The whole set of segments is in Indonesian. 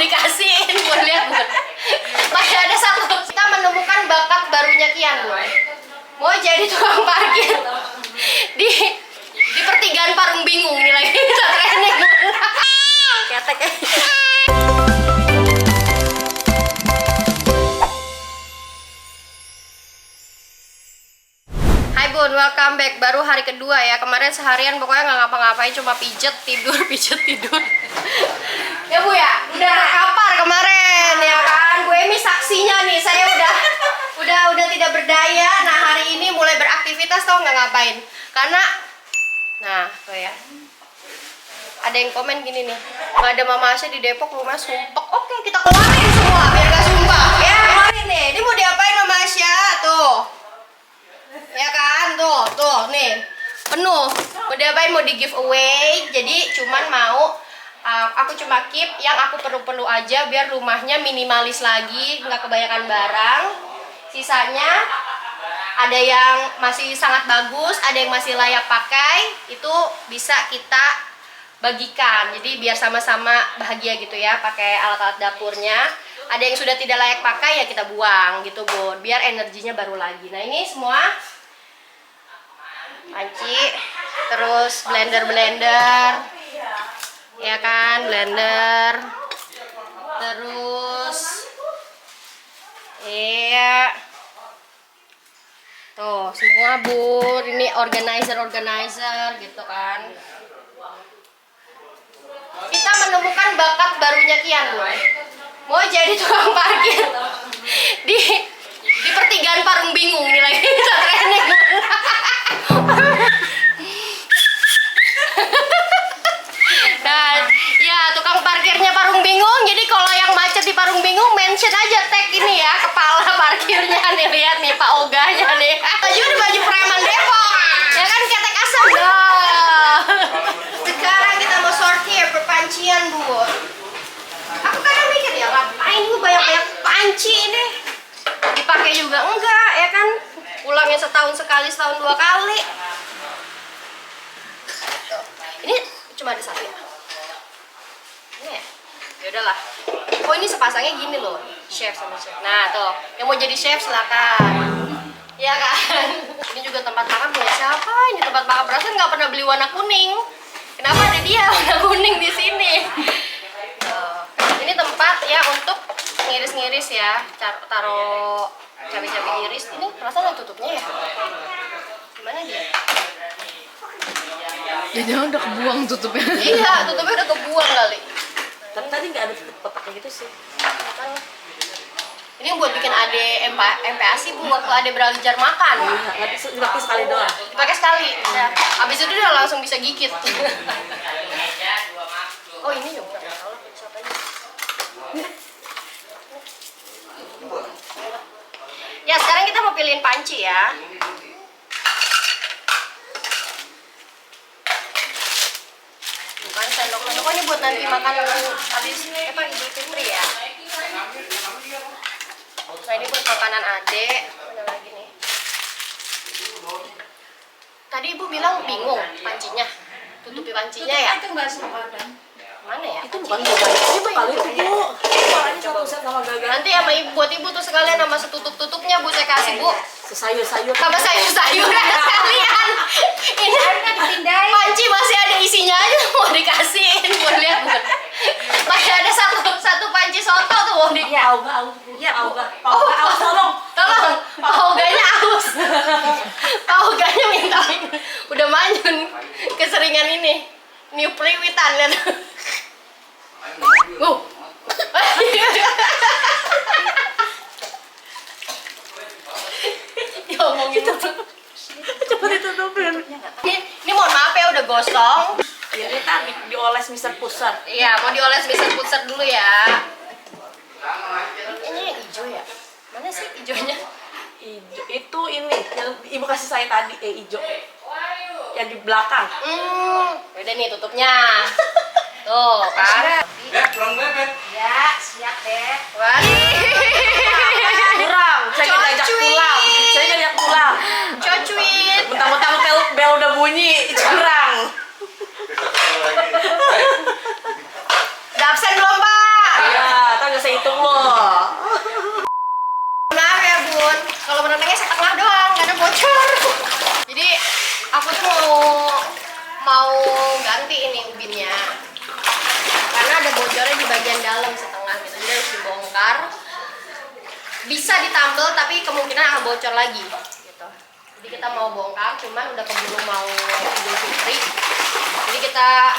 dikasihin, Bu, lihat Bu. Masih ada satu. Kita menemukan bakat barunya Kian, Bu. Mau jadi tukang parkir di pertigaan Parung Bingung nih lagi kita training. Ketek ya. Hai Bun, welcome back. Baru hari kedua ya. Kemarin seharian pokoknya nggak ngapa-ngapain, cuma pijet tidur, pijet tidur. Ya Bu ya, udah terkapar kemarin ya kan. Bu Emi saksinya nih, saya udah tidak berdaya. Nah hari ini mulai beraktivitas, tau nggak ngapain? Karena, nah tuh ya. Ada yang komen gini nih, nggak ada Mama Asya di Depok, rumah sumpek. Oke, kita keluarin semua biar nggak sumpah. Ya keluarin nih. Ini mau diapain Mama Asya? Tuh. Ya kan, tuh nih penuh. Mau diapain? Mau di giveaway. Jadi cuman mau aku cuma keep yang aku perlu aja biar rumahnya minimalis lagi, nggak kebanyakan barang. Sisanya ada yang masih sangat bagus, ada yang masih layak pakai, itu bisa kita bagikan. Jadi biar sama-sama bahagia gitu ya, pakai alat-alat dapurnya. Ada yang sudah tidak layak pakai ya kita buang gitu Bun, biar energinya baru lagi. Nah ini semua panci, terus blender ya kan, blender, terus iya tuh semua Bun, ini organizer gitu kan. Kita menemukan bakat barunya Kian Bun, mau jadi tukang parkir di pertigaan Parung Bingung nih lagi kita training. Nah, ya tukang parkirnya Parung Bingung. Jadi kalau yang macet di Parung Bingung, mention aja tag ini ya, kepala parkirnya nih, lihat nih Pak Oganya nih. Baju udah baju preman Depok, ya kan, ketek asam. Nah, sekarang kita mau sortir perpancian Bu. Aku kadang mikir ya, ngapain Bu banyak-banyak panci ini? Dipakai juga enggak, ya kan? Pulangnya setahun sekali, setahun dua kali. Ini cuma ada satu ya? Ini ya? Ya udahlah. Oh ini sepasangnya gini loh, chef sama chef. Nah tuh, yang mau jadi chef silakan. Ya kan? Ini juga tempat makan punya siapa? Ini tempat makan, perasaan nggak pernah beli warna kuning. Kenapa ada dia warna kuning di sini? Ini tempat ya untuk ngiris-ngiris ya, taruh cabai-cabai iris. Ini perasaan ada tutupnya ya? Gimana dia? Jangan udah kebuang tutupnya. Iya, tutupnya udah kebuang kali. Tapi tadi nggak ada tutup kotaknya gitu sih. Ini buat bikin ade MPASI Bu, waktu ade belajar makan. Iya, dipakai sekali doang. Dipakai sekali. Ya. Habis itu dia langsung bisa gigit. Oh ini juga nggak tahu lah siapanya. Ya sekarang kita mau pilihin panci ya. Bukan sendok-sendok, oh ini buat nanti makan habis Idul Fitri ya. Nah ini buat makanan adek. Mana lagi nih? Tadi Ibu bilang bingung pancinya, tutupi pancinya ya? Itu nggak sempadan. Mana ya? Itu bukan buat kali itu Bu. Palanya satu set sama gagal. Nanti sama Ibu, buat Ibu tuh sekalian sama setutup-tutupnya Bu saya kasih Bu. Sayur-sayur. Sama sayur-sayuran sekalian. Ini Dipindahin. panci masih ada isinya aja mau dikasihin Bu, lihat Bu. Masih ada satu panci soto tuh mau di. Iya, auga. Iya, Bu. Auga, tolong. Tolong, Pak Oganya aus. Pak Oganya minta udah manyun keseringan ini. New Priwitan lihat. Ya ngomong gitu. Coba ditutupin. Ini mohon maaf ya udah gosong. Ya, ini tadi dioles Mr. Pusat. Iya, mau dioles bisa pusat dulu ya. Ini yang hijau ya? Mana sih hijaunya? Ijo itu ini yang Ibu kasih saya tadi, hijau. Yang di belakang. Udah nih tutupnya. Tuh kan. Kurang bebek. Ya, siap deh. Kurang, saya nggak diajak pulang. Saya nggak diajak pulang. Cocuit. Mentang-mentang bel udah bunyi, curang. Udah absen belum Pak? Iya. bisa ditambal tapi kemungkinan akan bocor lagi gitu. Jadi kita mau bongkar, cuman udah keburu mau Idul Fitri. Jadi kita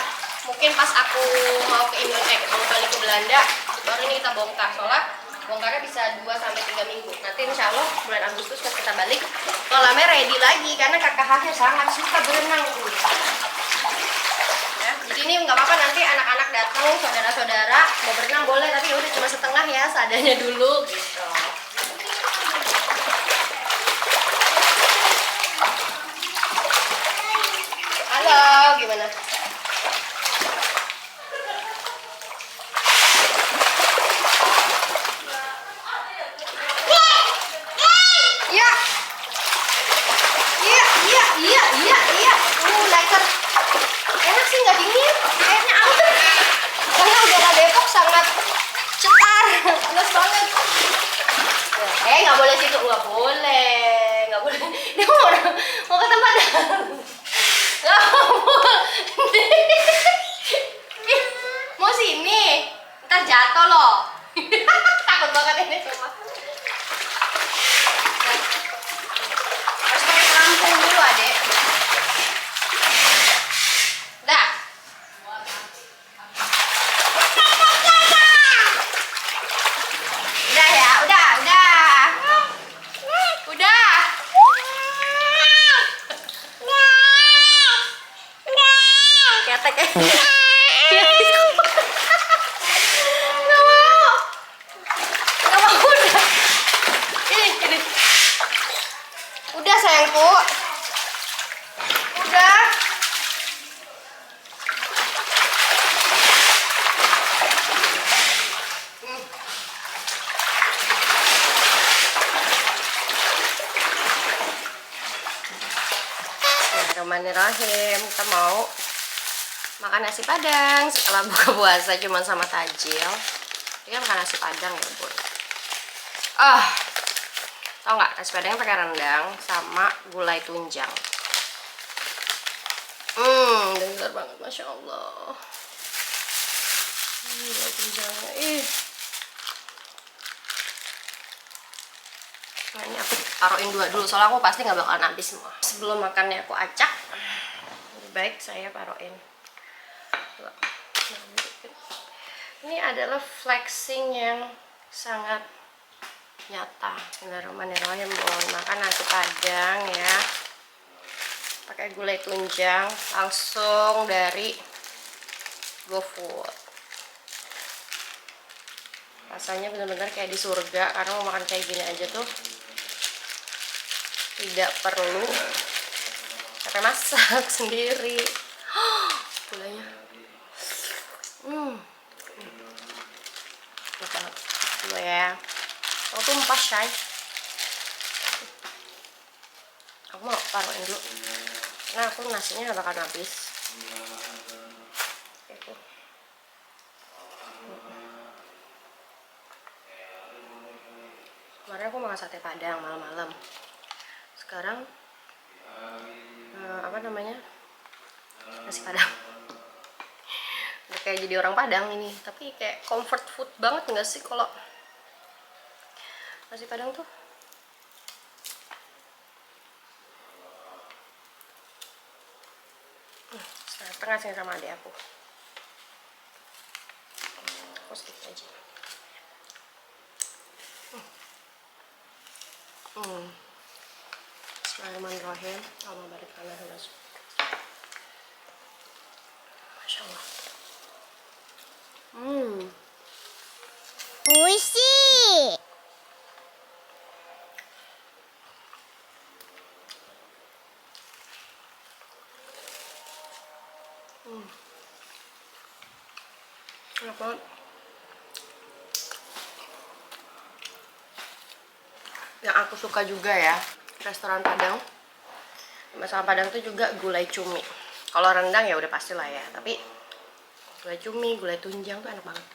mungkin pas aku mau ke mau balik ke Belanda baru ini kita bongkar, soalnya bongkarnya bisa 2-3 minggu. Nanti insya Allah bulan Agustus pas kita balik kolamnya ready lagi, karena kakak Hafir sangat suka berenang. Ya, jadi ini nggak apa-apa nanti anak-anak datang, saudara-saudara mau berenang boleh, tapi ya udah cuma setengah ya, seadanya dulu gitu. Halo, gimana? Iya. Iya. Leker. Enak sih, nggak dingin. Airnya anget. Karena udara Depok sangat cetar, panas banget. Nggak boleh situ, nggak boleh. Dia mau ke tempat. Nggak boleh. Mau sini, ntar jatuh loh. Takut banget ini semua. Harus pakai pelampung dulu, adek. Dah. Udah ya, udah. Ketek ya. Nggak mau udah. Ini. Udah sayangku. Udah. Bismillahirrahmanirrahim. Kita mau makan nasi padang setelah buka puasa cuma sama tajil. Kita makan nasi padang ya, Bu. Tau nggak, nasi padangnya pakai rendang sama gulai tunjang. Dengar banget, masya Allah. Gulai tunjangnya, Nah, ini aku taruhin dulu, soalnya aku pasti nggak bakalan habis semua. Sebelum makannya aku acak, lebih baik saya taruhin. Ini adalah flexing yang sangat nyata. Bismillahirrahmanirrahim. Makan nasi padang ya, pakai gulai tunjang langsung dari GoFood. Rasanya benar-benar kayak di surga, karena mau makan kayak gini aja tuh tidak perlu capek masak sendiri. Gulanya enak banget dulu ya. Aku tumpah, Shay. Aku mau taruhin dulu, nah aku nasinya gak bakal habis. Kemarin aku makan sate padang malam-malam. Sekarang apa namanya, nasi padang. Udah kayak jadi orang Padang ini, tapi kayak comfort food banget nggak sih kalau nasi padang tuh? Setengah sih sama adik aku. Aku sedikit aja. Bismillahirrahmanirrahim. Allah barik lana wa lakum. Masya Allah. Oishii. Enak banget. Yang aku suka juga ya, restoran Padang, masakan Padang tuh juga gulai cumi. Kalau rendang ya udah pastilah ya, tapi gulai cumi, gulai tunjang tuh enak banget.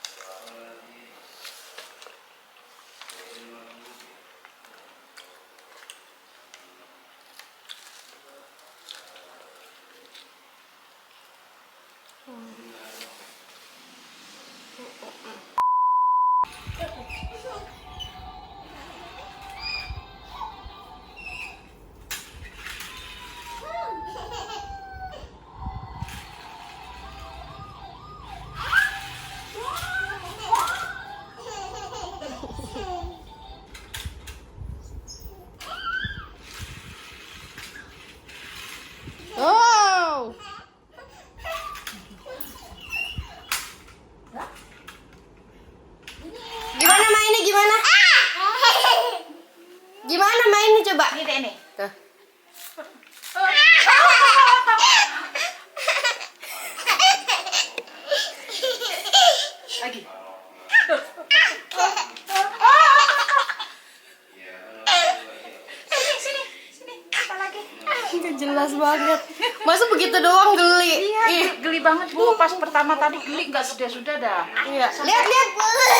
Nggak jelas banget. Masa begitu doang geli? Iya, Ih, geli banget Bu. Pas pertama tadi geli nggak sudah dah. iya. Lihat.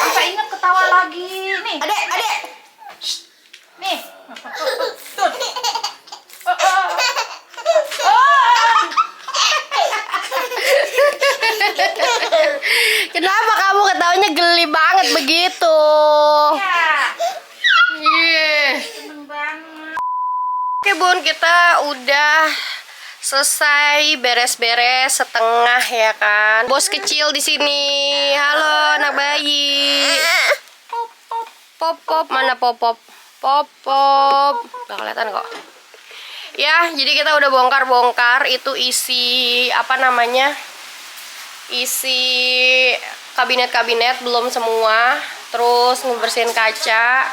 Sampai inget ketawa lagi. Nih, Adek. nih. Tuh. Kenapa kamu ketawanya geli banget begitu? Ya, Iya. seneng banget. Oke Bun, kita udah selesai beres-beres setengah ya kan. Bos kecil di sini. Halo anak bayi. Pop mana pop. Gak kelihatan kok. Ya, jadi kita udah bongkar itu isi apa namanya? Isi kabinet-kabinet belum semua. Terus ngebersihin kaca.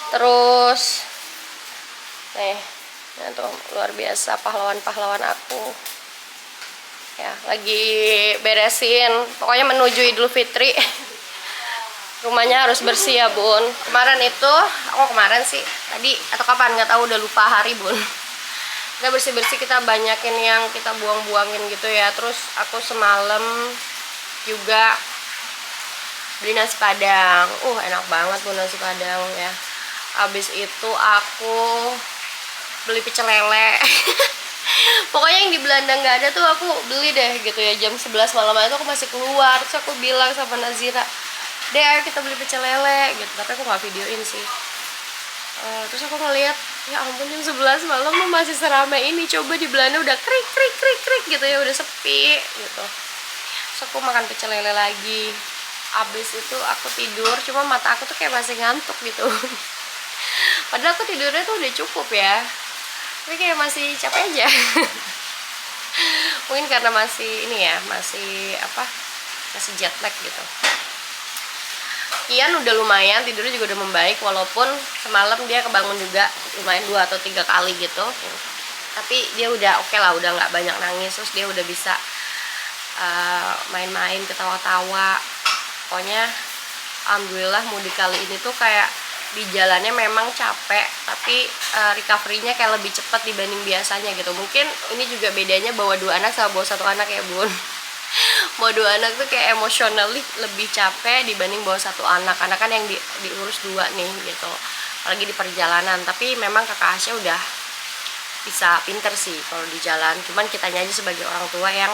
Terus nih, ya tuh luar biasa pahlawan aku. Ya, lagi beresin. Pokoknya menuju Idul Fitri. Rumahnya harus bersih ya Bun. Kemarin itu, kemarin sih tadi atau kapan nggak tahu, udah lupa hari Bun. Kita bersih-bersih, kita banyakin yang kita buang-buangin gitu ya. Terus aku semalam juga beli nasi padang. Enak banget Bun nasi padang ya. Habis itu aku beli pecel lele. Pokoknya yang di Belanda nggak ada tuh aku beli deh gitu ya. Jam 11 malam itu aku masih keluar. Terus aku bilang sama Nazira, "Deh, ayo kita beli pecel lele," gitu. Tapi aku nggak videoin sih. Terus aku ngeliat, ya ampun jam 11 malam masih seramai ini. Coba di Belanda udah krik gitu ya, udah sepi gitu. Terus aku makan pecel lele lagi. Abis itu aku tidur, cuma mata aku tuh kayak masih ngantuk gitu. Padahal aku tidurnya tuh udah cukup ya, tapi kayak masih capek aja. Mungkin karena masih ini ya, masih jet lag gitu. Ian udah lumayan, tidurnya juga udah membaik, walaupun semalam dia kebangun juga lumayan 2 atau 3 kali gitu. Tapi dia udah oke lah, udah nggak banyak nangis, terus dia udah bisa main-main, ketawa-tawa. Pokoknya alhamdulillah mudik kali ini tuh kayak di jalannya memang capek, tapi recovery-nya kayak lebih cepat dibanding biasanya gitu. Mungkin ini juga bedanya bawa 2 anak sama bawa 1 anak ya Bun. Bawa 2 anak tuh kayak emotionally lebih capek dibanding bawa 1 anak. Karena kan yang diurus 2 nih gitu, apalagi di perjalanan. Tapi memang kakak Asya udah bisa pinter sih kalau di jalan. Cuman kitanya aja sebagai orang tua yang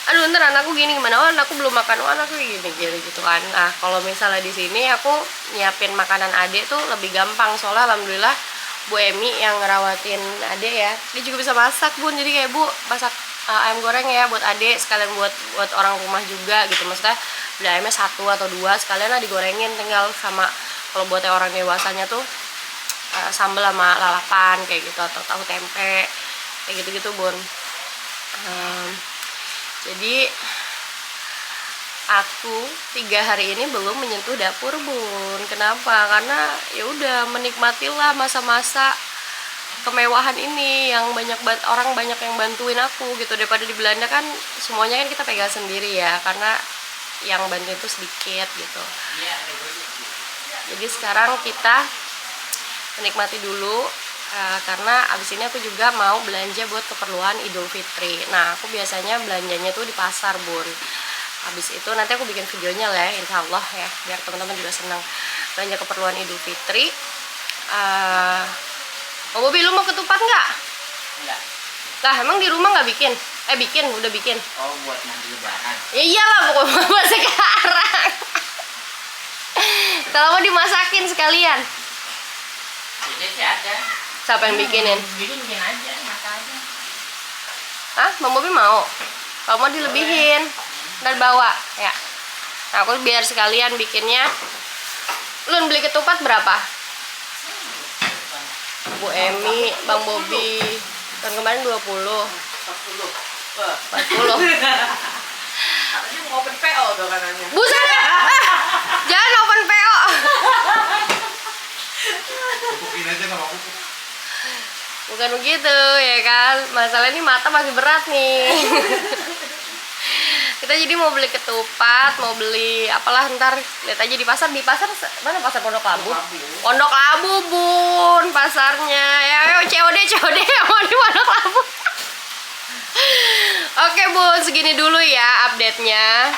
aduh ntar anakku gini gimana, anakku belum makan, anakku gini gitu kan. Nah kalau misalnya di sini aku nyiapin makanan adek tuh lebih gampang, soalnya alhamdulillah Bu Emi yang ngerawatin adek ya, dia juga bisa masak Bun. Jadi kayak Bu masak ayam goreng ya buat adek, sekalian buat orang rumah juga gitu. Maksudnya beli ayamnya 1 atau 2 sekalian lah digorengin, tinggal sama kalau buat orang dewasanya tuh sambal sama lalapan kayak gitu, atau tahu tempe kayak gitu-gitu Bun. Jadi aku 3 hari ini belum menyentuh dapur Bun. Kenapa? Karena ya udah menikmatilah masa-masa kemewahan ini yang orang banyak yang bantuin aku gitu. Daripada di Belanda kan semuanya kan kita pegang sendiri ya, karena yang bantuin itu sedikit gitu. Jadi sekarang kita menikmati dulu. Karena abis ini aku juga mau belanja buat keperluan Idul Fitri. Nah aku biasanya belanjanya tuh di pasar Bun. Habis itu nanti aku bikin videonya lah ya, insya Allah ya, biar teman-teman juga senang belanja keperluan Idul Fitri. Bobi, lu mau ketupat nggak? Enggak. Lah emang di rumah nggak bikin? Udah bikin. Oh, buat nanti lebaran. Ya iyalah pokoknya buat sekarang. Kalau mau dimasakin sekalian. Jadi sih ada. Siapa yang bikinin? Bikin aja, masak aja. Hah? Bang Bobi mau? Kalau mau dilebihin, ntar bawa ya. Nah aku biar sekalian bikinnya. Lu beli ketupat berapa? Bu Emi, Bang Bobi, tahun kemarin 20. 40. 40. Katanya mau open PO tuh katanya. Buset! Jangan open PO. Pupukin aja sama aku. Bukan begitu ya kan. Masalah ini mata masih berat nih. Kita jadi mau beli ketupat, mau beli apalah ntar lihat aja di pasar. Di pasar mana pasar Pondok Labu? Pondok Labu bun pasarnya. Ya COD yang mau di Pondok Labu. Oke bun, segini dulu ya update-nya.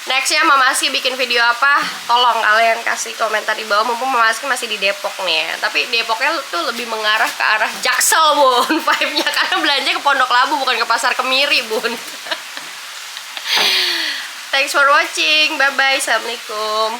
Nextnya Mama Aski bikin video apa, tolong kalian kasih komentar di bawah. Mumpung Mama Aski masih di Depok nih ya. Tapi Depoknya tuh lebih mengarah ke arah Jaksel bun vibe-nya, karena belanja ke Pondok Labu bukan ke Pasar Kemiri bun. Thanks for watching, bye bye, assalamualaikum.